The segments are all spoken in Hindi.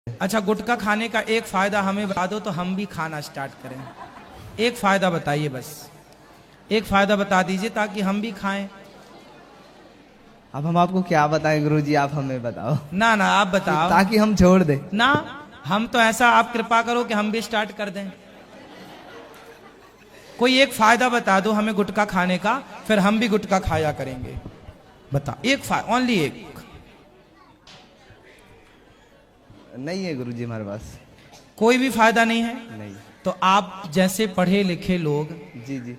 अच्छा, गुटखा खाने का एक फायदा हमें बता दो तो हम भी खाना स्टार्ट करें। एक फायदा बताइए, बस एक फायदा बता दीजिए ताकि हम भी खाएं। अब हम आपको क्या बताएं गुरुजी, आप हमें बताओ ना ना, आप बताओ ताकि हम छोड़ दें। ना। हम तो ऐसा, आप कृपा करो कि हम भी स्टार्ट कर दें। कोई एक फायदा बता दो हमें गुटखा खाने का, फिर हम भी गुटखा खाया करेंगे। बता, एक फायदा, ओनली एक। नहीं है गुरुजी हमारे पास। कोई भी फायदा नहीं है? नहीं। तो आप जैसे पढ़े लिखे लोग, जी जी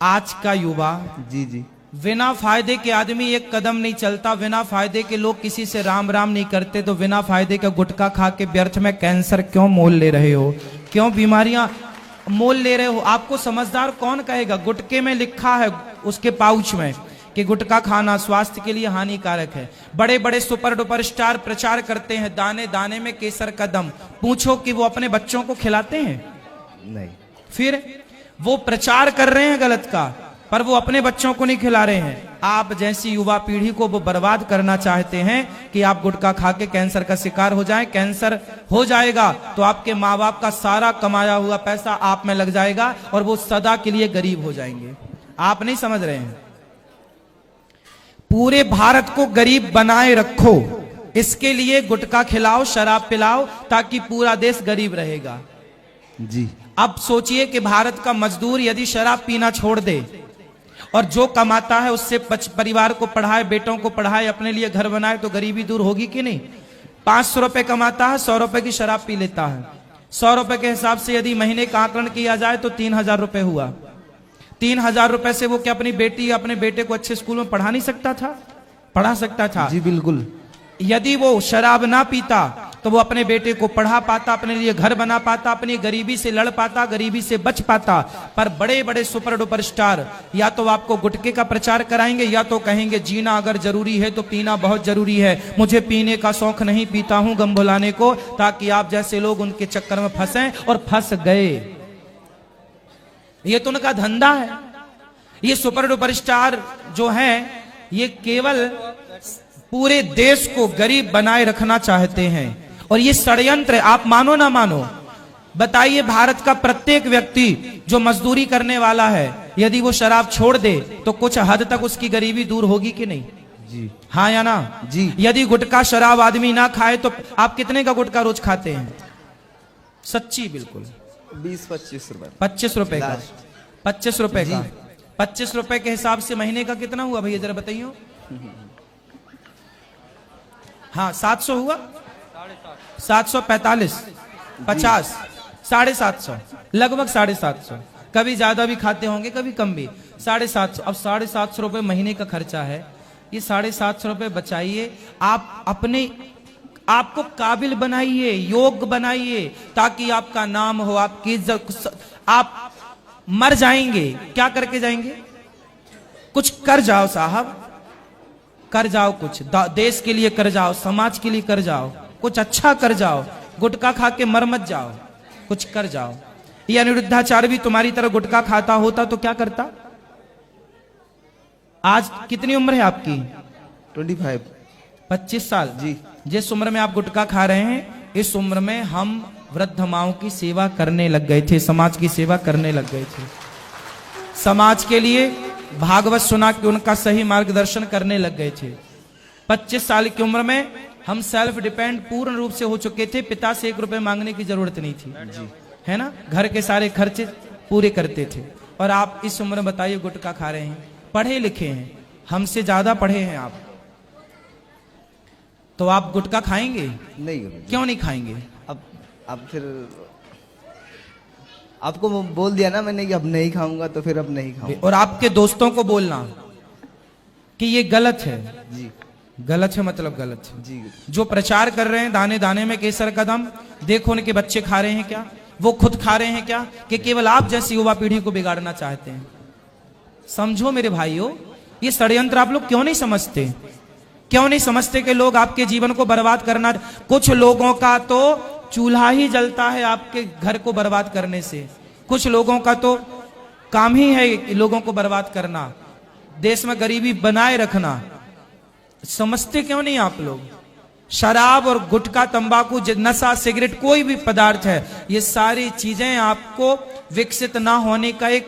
आज का युवा, जी जी बिना फायदे के आदमी एक कदम नहीं चलता। बिना फायदे के लोग किसी से राम राम नहीं करते। तो बिना फायदे का गुटखा खा के व्यर्थ में कैंसर क्यों मोल ले रहे हो? क्यों बीमारियां मोल ले रहे हो? आपको समझदार कौन कहेगा? गुटके में लिखा है उसके पाउच में कि गुटखा खाना स्वास्थ्य के लिए हानिकारक है। बड़े बड़े सुपर डुपर स्टार प्रचार करते हैं दाने दाने में केसर का दम। पूछो कि वो अपने बच्चों को खिलाते हैं? नहीं। फिर वो प्रचार कर रहे हैं गलत का, पर वो अपने बच्चों को नहीं खिला रहे हैं। आप जैसी युवा पीढ़ी को वो बर्बाद करना चाहते हैं कि आप गुटखा खा के कैंसर का शिकार हो जाएं। कैंसर हो जाएगा तो आपके माँ बाप का सारा कमाया हुआ पैसा आप में लग जाएगा और वो सदा के लिए गरीब हो जाएंगे। आप नहीं समझ रहे हैं? पूरे भारत को गरीब बनाए रखो, इसके लिए गुटखा खिलाओ, शराब पिलाओ, ताकि पूरा देश गरीब रहेगा। जी। अब सोचिए कि भारत का मजदूर यदि शराब पीना छोड़ दे और जो कमाता है उससे परिवार को पढ़ाए, बेटों को पढ़ाए, अपने लिए घर बनाए, तो गरीबी दूर होगी कि नहीं? 500 रुपए कमाता है, 100 रुपए की शराब पी लेता है। 100 रुपए के हिसाब से यदि महीने का आकलन किया जाए तो 3000 रुपए हुआ। 3000 रुपए से वो क्या अपनी बेटी या अपने बेटे को अच्छे स्कूल में पढ़ा नहीं सकता था? पढ़ा सकता था। जी बिल्कुल। यदि वो शराब ना पीता तो वो अपने बेटे को पढ़ा पाता, अपने लिए घर बना पाता, अपनी गरीबी से लड़ पाता, गरीबी से बच पाता। पर बड़े बड़े सुपर डुपर स्टार या तो आपको गुटखे का प्रचार कराएंगे या तो कहेंगे जीना अगर जरूरी है तो पीना बहुत जरूरी है। मुझे पीने का शौक नहीं, पीता हूं गम भुलाने को, ताकि आप जैसे लोग उनके चक्कर में फंसे और फंस गए। ये तो उनका धंधा है। ये सुपर डुपर स्टार जो है ये केवल पूरे देश को गरीब बनाए रखना चाहते हैं और ये षड्यंत्र, आप मानो ना मानो। बताइए, भारत का प्रत्येक व्यक्ति जो मजदूरी करने वाला है यदि वो शराब छोड़ दे तो कुछ हद तक उसकी गरीबी दूर होगी कि नहीं? जी। हाँ या ना? जी। यदि गुटखा शराब आदमी ना खाए तो आप कितने का गुटखा रोज खाते हैं? सच्ची बिल्कुल 20-25 रुपए। 25 रुपए का? 25 रुपए का? जी। 25 रुपए के हिसाब से महीने का कितना हुआ भैया, जरा बताइए। हाँ, 700 हुआ। 745, 50, 750, लगभग 750। कभी ज्यादा भी खाते होंगे, कभी कम भी। 750। अब 750 रुपए महीने का खर्चा है। ये 750 रुपए बचाइए, आप अपने आपको काबिल बनाइए, योग्य बनाइए, ताकि आपका नाम हो, आपकी इज्जत। आप मर जाएंगे, क्या करके जाएंगे? कुछ कर जाओ साहब, कर जाओ कुछ, देश के लिए कर जाओ, समाज के लिए कर जाओ, कुछ अच्छा कर जाओ। गुटखा खा के मर मत जाओ, कुछ कर जाओ। ये अनिरुद्धाचार्य भी तुम्हारी तरह गुटखा खाता होता तो क्या करता? आज कितनी उम्र है आपकी? 25। 25 साल। जी। जिस उम्र में आप गुटखा खा रहे हैं, इस उम्र में हम वृद्ध माओं की सेवा करने लग गए थे, समाज की सेवा करने लग गए थे। समाज के लिए भागवत सुना के उनका सही मार्गदर्शन करने लग गए थे। 25 साल की उम्र में हम सेल्फ डिपेंड पूर्ण रूप से हो चुके थे। पिता से 1 रुपए मांगने की जरूरत नहीं थी। जी। है ना? घर के सारे खर्चे पूरे करते थे। और आप इस उम्र में बताइए गुटखा खा रहे हैं। पढ़े लिखे हैं, हमसे ज्यादा पढ़े हैं आप, तो आप गुटखा खाएंगे? नहीं गुरुजी। क्यों नहीं खाएंगे? अब फिर आपको बोल दिया ना मैंने कि अब नहीं खाऊंगा, तो फिर अब नहीं खाऊंगा। और आपके दोस्तों को बोलना कि ये गलत है। जी। गलत है मतलब गलत है। जी। जो प्रचार कर रहे हैं दाने दाने में केसर का दम, देखो उनके बच्चे खा रहे हैं क्या? वो खुद खा रहे हैं क्या? कि केवल आप जैसी युवा पीढ़ी को बिगाड़ना चाहते हैं? समझो मेरे भाइयों, ये षड्यंत्र आप लोग क्यों नहीं समझते? क्यों नहीं समझते कि लोग आपके जीवन को बर्बाद करना। कुछ लोगों का तो चूल्हा ही जलता है आपके घर को बर्बाद करने से। कुछ लोगों का तो काम ही है लोगों को बर्बाद करना, देश में गरीबी बनाए रखना। समझते क्यों नहीं आप लोग? शराब और गुटखा, तंबाकू, नशा, सिगरेट, कोई भी पदार्थ है, ये सारी चीजें आपको विकसित ना होने का एक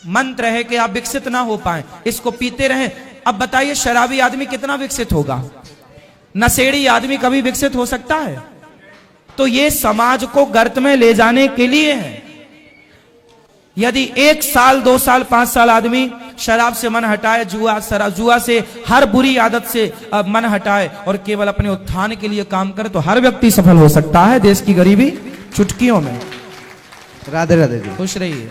मंत्र है कि आप विकसित ना हो पाए, इसको पीते रहें। अब बताइए शराबी आदमी कितना विकसित होगा? नशेड़ी आदमी कभी विकसित हो सकता है? तो ये समाज को गर्त में ले जाने के लिए है। यदि 1 साल 2 साल 5 साल आदमी शराब से मन हटाए, जुआ से, हर बुरी आदत से मन हटाए और केवल अपने उत्थान के लिए काम करे, तो हर व्यक्ति सफल हो सकता है। देश की गरीबी चुटकियों में। राधे राधे जी। खुश रहिए।